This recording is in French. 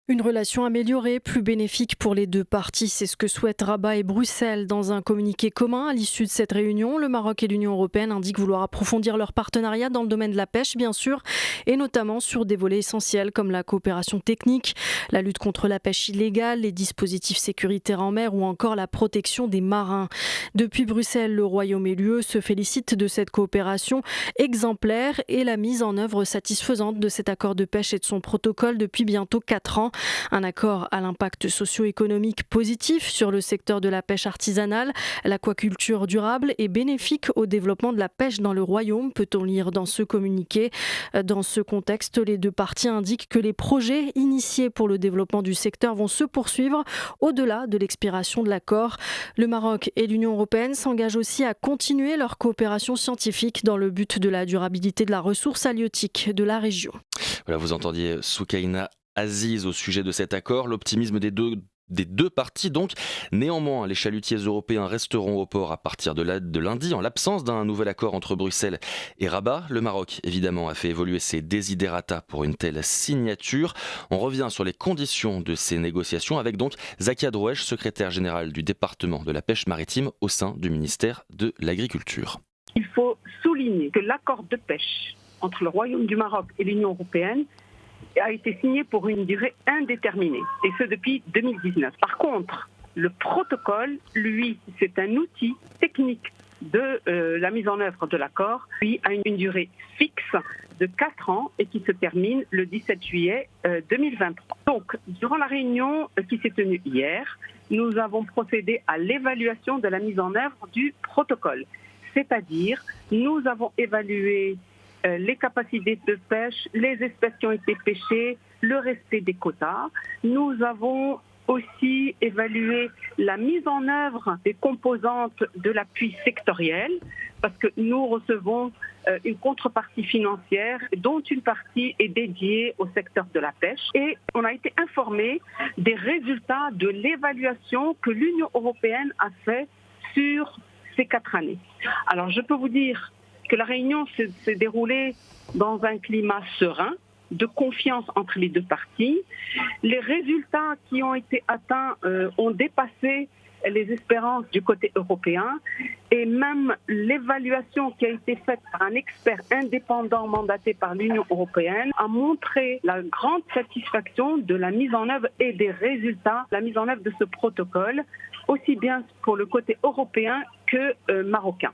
Une relation améliorée, plus bénéfique pour les deux parties, c'est ce que souhaitent Rabat et Bruxelles. Dans un communiqué commun à l'issue de cette réunion, le Maroc et l'Union européenne indiquent vouloir approfondir leur partenariat dans le domaine de la pêche, bien sûr, et notamment sur des volets essentiels comme la coopération technique, la lutte contre la pêche illégale, les dispositifs sécuritaires en mer ou encore la protection des marins. Depuis Bruxelles, le Royaume et l'UE se félicitent de cette coopération exemplaire et la mise en œuvre satisfaisante de cet accord de pêche et de son protocole depuis bientôt 4 ans. Un accord à l'impact socio-économique positif sur le secteur de la pêche artisanale, l'aquaculture durable et bénéfique au développement de la pêche dans le Royaume, peut-on lire dans ce communiqué. Dans ce contexte, les deux parties indiquent que les projets initiés pour le développement du secteur vont se poursuivre au-delà de l'expiration de l'accord. Le Maroc et l'Union européenne s'engagent aussi à continuer leur coopération scientifique dans le but de la durabilité de la ressource halieutique de la région. Voilà, vous entendiez Soukaina Aziz au sujet de cet accord, l'optimisme des deux parties donc. Néanmoins, les chalutiers européens resteront au port à partir de lundi en l'absence d'un nouvel accord entre Bruxelles et Rabat. Le Maroc, évidemment, a fait évoluer ses desiderata pour une telle signature. On revient sur les conditions de ces négociations avec donc Zakia Drouesh, secrétaire générale du département de la pêche maritime au sein du ministère de l'Agriculture. Il faut souligner que l'accord de pêche entre le Royaume du Maroc et l'Union européenne a été signé pour une durée indéterminée, et ce depuis 2019. Par contre, le protocole, lui, c'est un outil technique de la mise en œuvre de l'accord, lui a une durée fixe de 4 ans et qui se termine le 17 juillet 2023. Donc, durant la réunion qui s'est tenue hier, nous avons procédé à l'évaluation de la mise en œuvre du protocole. C'est-à-dire, nous avons évalué les capacités de pêche, les espèces qui ont été pêchées, le respect des quotas. Nous avons aussi évalué la mise en œuvre des composantes de l'appui sectoriel, parce que nous recevons une contrepartie financière dont une partie est dédiée au secteur de la pêche. Et on a été informé des résultats de l'évaluation que l'Union européenne a fait sur ces 4 années. Alors je peux vous dire que la réunion s'est déroulée dans un climat serein, de confiance entre les deux parties. Les résultats qui ont été atteints ont dépassé les espérances du côté européen, et même l'évaluation qui a été faite par un expert indépendant mandaté par l'Union européenne a montré la grande satisfaction de la mise en œuvre et des résultats, la mise en œuvre de ce protocole, aussi bien pour le côté européen que marocain.